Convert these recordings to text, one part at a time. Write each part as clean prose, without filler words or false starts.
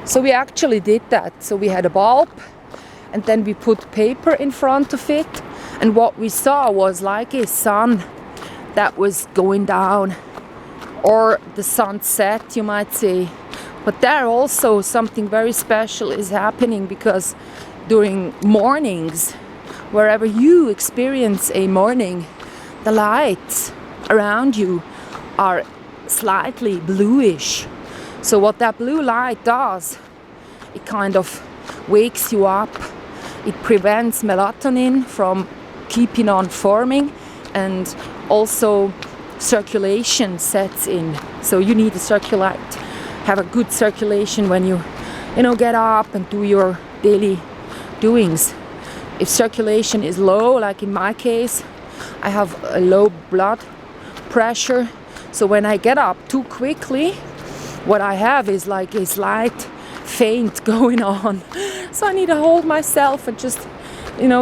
So we actually did that. So we had a bulb, and then we put paper in front of it, and what we saw was like a sun that was going down, or the sunset, you might say. But there also something very special is happening, because during mornings, wherever you experience a morning, the lights around you are slightly bluish. So what that blue light does, it kind of wakes you up. It prevents melatonin from keeping on forming, and also circulation sets in. So you need to have a good circulation when you get up and do your daily doings. If circulation is low, like in my case, I have a low blood pressure. So when I get up too quickly, what I have is like a slight faint going on. So I need to hold myself and just,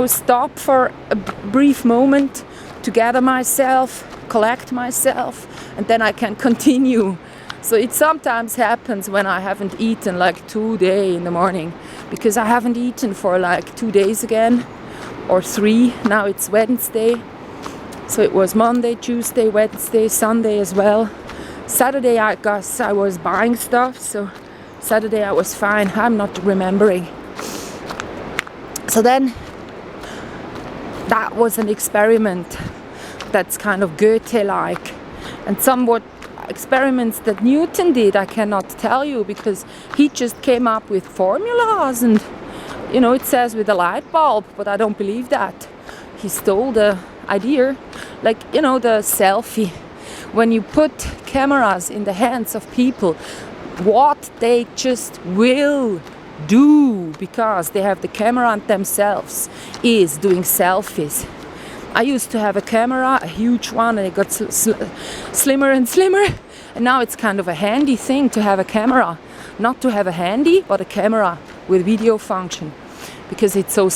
stop for a brief moment to gather myself, collect myself, and then I can continue. So it sometimes happens when I haven't eaten like 2 days in the morning, because I haven't eaten for like 2 days again, or 3. Now it's Wednesday. So it was Monday, Tuesday, Wednesday, Sunday as well. Saturday, I guess I was buying stuff, so Saturday I was fine. I'm not remembering. So then, that was an experiment that's kind of Goethe-like, and somewhat experiments that Newton did, I cannot tell you, because he just came up with formulas, and it says with a light bulb, but I don't believe that. He stole the idea, like the selfie. When you put cameras in the hands of people, what they just will do, because they have the camera on themselves, is doing selfies. I used to have a camera, a huge one, and it got slimmer and slimmer, and now it's kind of a handy thing to have a camera. Not to have a handy, but a camera with video function, because it's so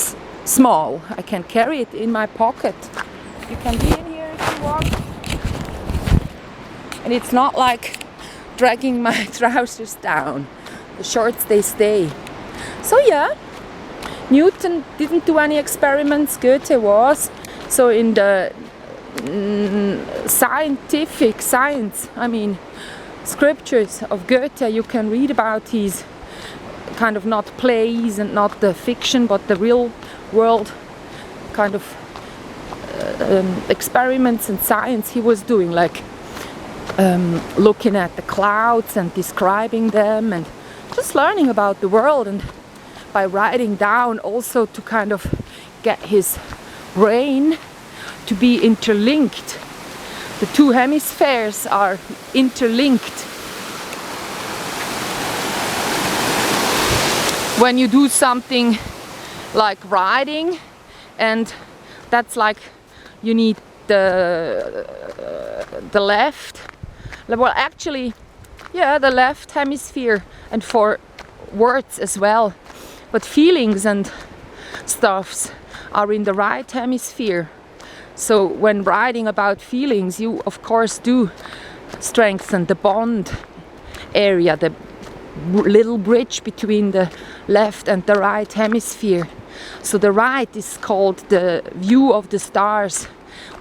small. I can carry it in my pocket. You can be in here if you want. And it's not like dragging my trousers down. The shorts, they stay. So yeah, Newton didn't do any experiments, Goethe was. So in the scriptures of Goethe, you can read about his kind of not plays and not the fiction, but the real world kind of experiments and science he was doing, like looking at the clouds and describing them, and just learning about the world, and by writing down also to kind of get his brain to be interlinked. The two hemispheres are interlinked. When you do something like writing, and that's like you need the left, well actually the left hemisphere, and for words as well, but feelings and stuffs are in the right hemisphere. So when writing about feelings, you of course do strengthen the bond area, the little bridge between the left and the right hemisphere. So the right is called the view of the stars,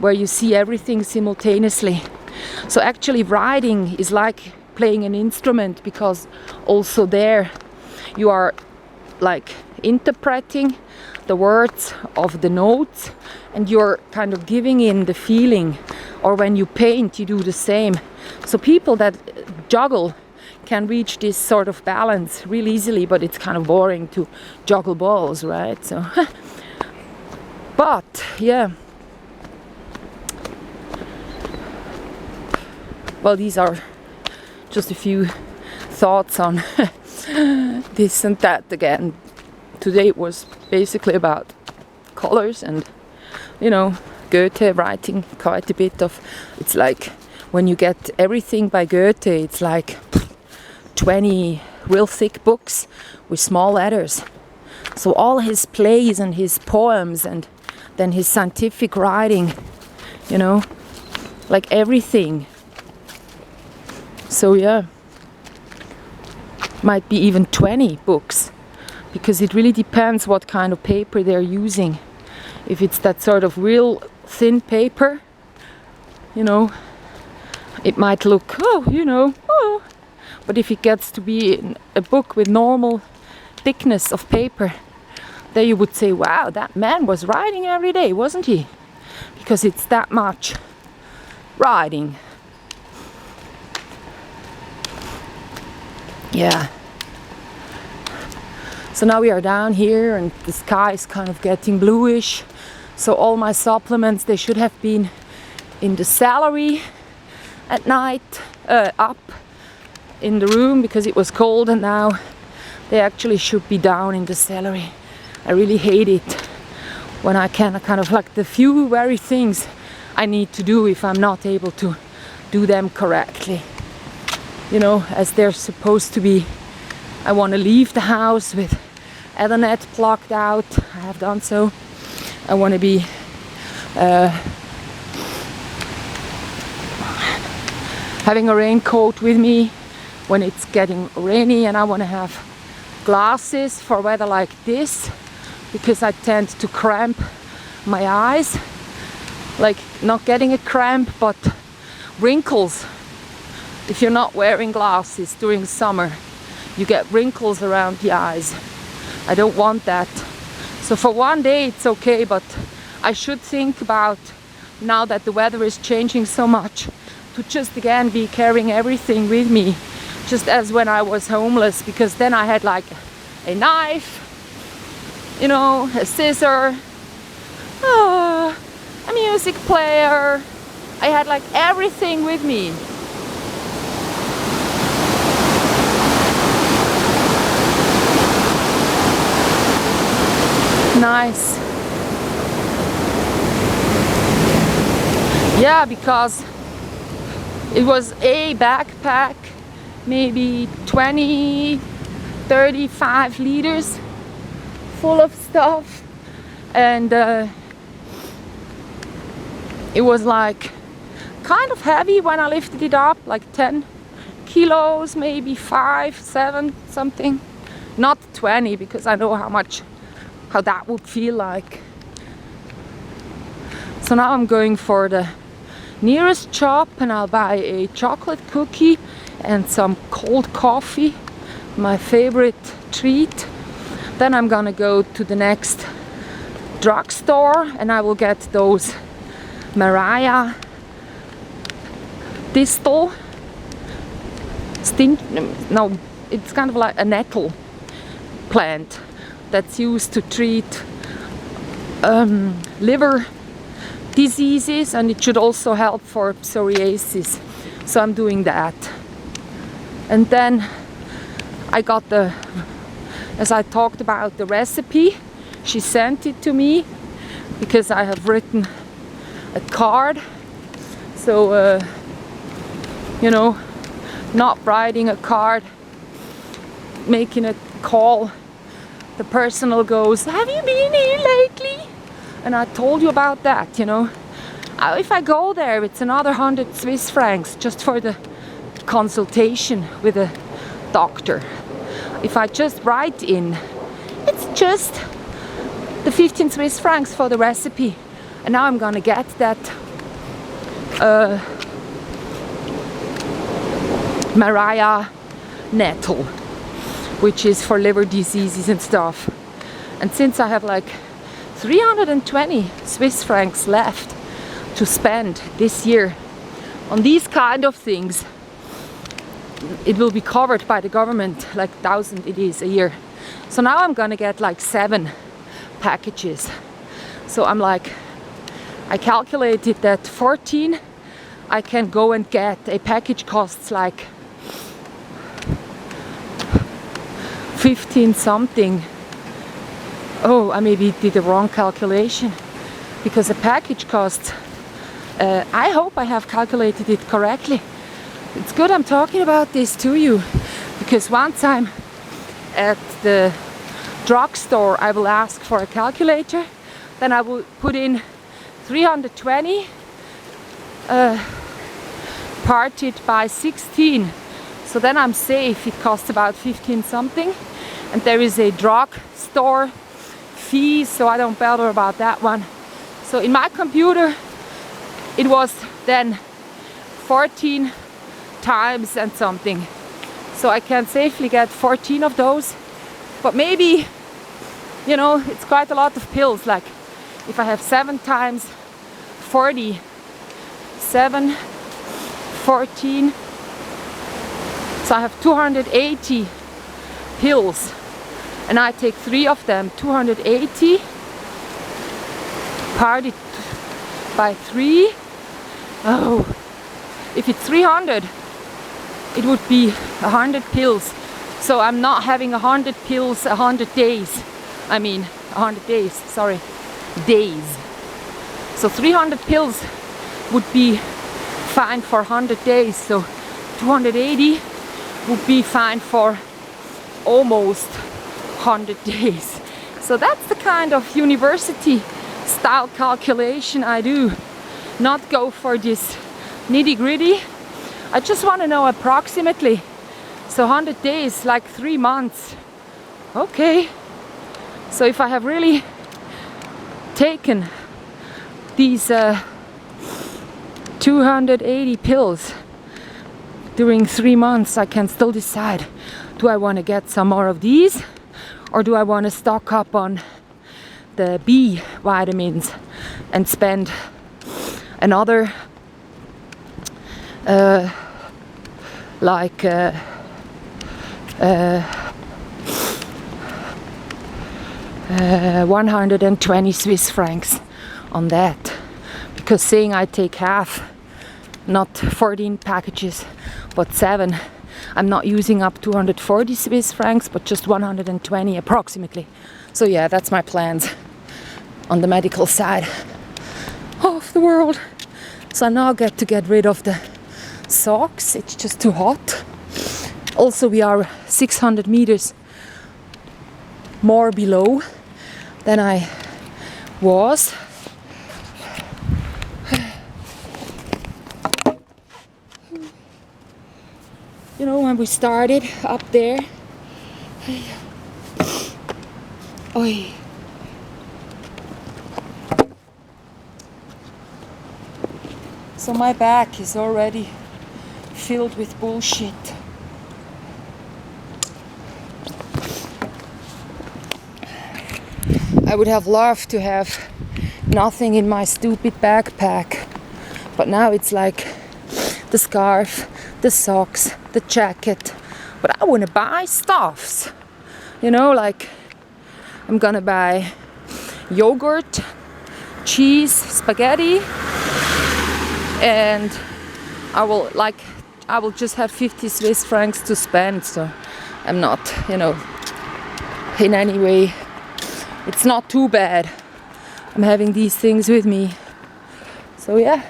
where you see everything simultaneously. So actually writing is like playing an instrument, because also there you are like interpreting the words of the notes, and you're kind of giving in the feeling. Or when you paint, you do the same. So people that juggle can reach this sort of balance real easily, but it's kind of boring to juggle balls, right? So but yeah, well, these are just a few thoughts on this and that again. Today it was basically about colors, and Goethe writing quite a bit of, it's like when you get everything by Goethe, it's like 20 real thick books with small letters. So all his plays and his poems, and then his scientific writing, like everything. So yeah, might be even 20 books, because it really depends what kind of paper they're using. If it's that sort of real thin paper, you know, it might look, oh. But if it gets to be a book with normal thickness of paper, then you would say, wow, that man was writing every day, wasn't he? Because it's that much writing. Yeah. So now we are down here and the sky is kind of getting bluish. So all my supplements, they should have been in the celery at night, up in the room because it was cold, and now they actually should be down in the celery. I really hate it when I can kind of like the few very things I need to do if I'm not able to do them correctly. You know, as they're supposed to be. I want to leave the house with Ethernet plugged out. I have done so. I want to be having a raincoat with me when it's getting rainy, and I want to have glasses for weather like this, because I tend to cramp my eyes, like not getting a cramp but wrinkles. If you're not wearing glasses during summer, you get wrinkles around the eyes. I don't want that. So for one day it's okay, but I should think about, now that the weather is changing so much, to just again be carrying everything with me, just as when I was homeless, because then I had like a knife, you know, a scissor, a music player. I had like everything with me. Nice. Yeah, because it was a backpack, maybe 20, 35 liters full of stuff, and it was like kind of heavy when I lifted it up, like 10 kilos, maybe 5, 7, something. Not 20, because I know how that would feel like. So now I'm going for the nearest shop and I'll buy a chocolate cookie and some cold coffee, my favorite treat. Then I'm gonna go to the next drugstore and I will get those Mariah distal. No, it's kind of like a nettle plant that's used to treat liver diseases, and it should also help for psoriasis. So I'm doing that. And then I got as I talked about, the recipe. She sent it to me because I have written a card. So, you know, not writing a card, making a call. The person goes, have you been here lately? And I told you about that, you know. If I go there, it's another 100 Swiss francs just for the consultation with a doctor. If I just write in, it's just the 15 Swiss francs for the recipe. And now I'm gonna get that Mariah nettle, which is for liver diseases and stuff. And since I have like 320 Swiss francs left to spend this year on these kind of things, it will be covered by the government, like 1,000 it is a year. So now I'm gonna get like 7 packages. So I'm like, I calculated that 14 I can go and get. A package costs like 15 something. Oh, I maybe did the wrong calculation, because a package costs, I hope I have calculated it correctly. It's good I'm talking about this to you, because once I'm at the drugstore I will ask for a calculator, then I will put in 320 parted by 16 So then I'm safe. It costs about 15 something, and there is a drug store fee, so I don't bother about that one. So in my computer it was then 14 times and something, so I can safely get 14 of those. But maybe, you know, it's quite a lot of pills. Like if I have 7 times 40, 7, 14, so I have 280 pills, and I take 3 of them. 280 parted by 3. Oh, if it's 300, it would be 100 pills. So I'm not having 100 pills 100 days. I mean 100 days, sorry, days. So 300 pills would be fine for 100 days. So 280 would be fine for almost 100 days. So that's the kind of university style calculation I do. Not go for this nitty-gritty. I just want to know approximately. So 100 days, like 3 months. Okay. So if I have really taken these 280 pills during 3 months, I can still decide, do I want to get some more of these, or do I want to stock up on the B vitamins and spend another like 120 Swiss francs on that, because saying I take half, not 14 packages but 7, I'm not using up 240 Swiss francs but just 120 approximately. So yeah, that's my plans on the medical side of the world. So now I get rid of the socks, it's just too hot. Also we are 600 meters more below than I was. You know, when we started up there, oi. So my back is already filled with bullshit. I would have loved to have nothing in my stupid backpack, but now it's like the scarf, the socks, the jacket. But I want to buy stuffs, you know, like I'm gonna buy yogurt, cheese, spaghetti, and I will just have 50 Swiss francs to spend. So I'm not, you know, in any way, it's not too bad. I'm having these things with me. So yeah.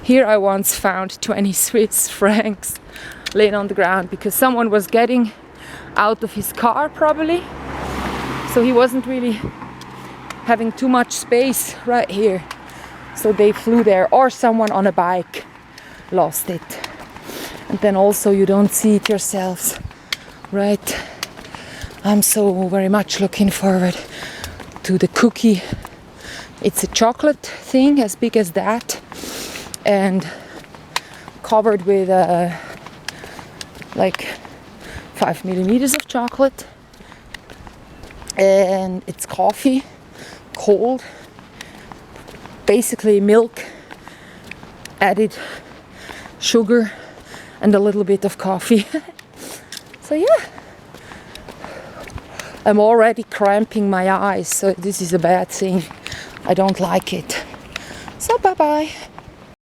Here I once found 20 Swiss francs laying on the ground because someone was getting out of his car probably. So he wasn't really having too much space right here. So they flew there, or someone on a bike lost it. And then also you don't see it yourselves, right? I'm so very much looking forward to the cookie. It's a chocolate thing as big as that and covered with like 5 millimeters of chocolate, and it's coffee, cold, basically milk, added sugar and a little bit of coffee. So yeah, I'm already cramping my eyes, so this is a bad thing. I don't like it. So bye bye.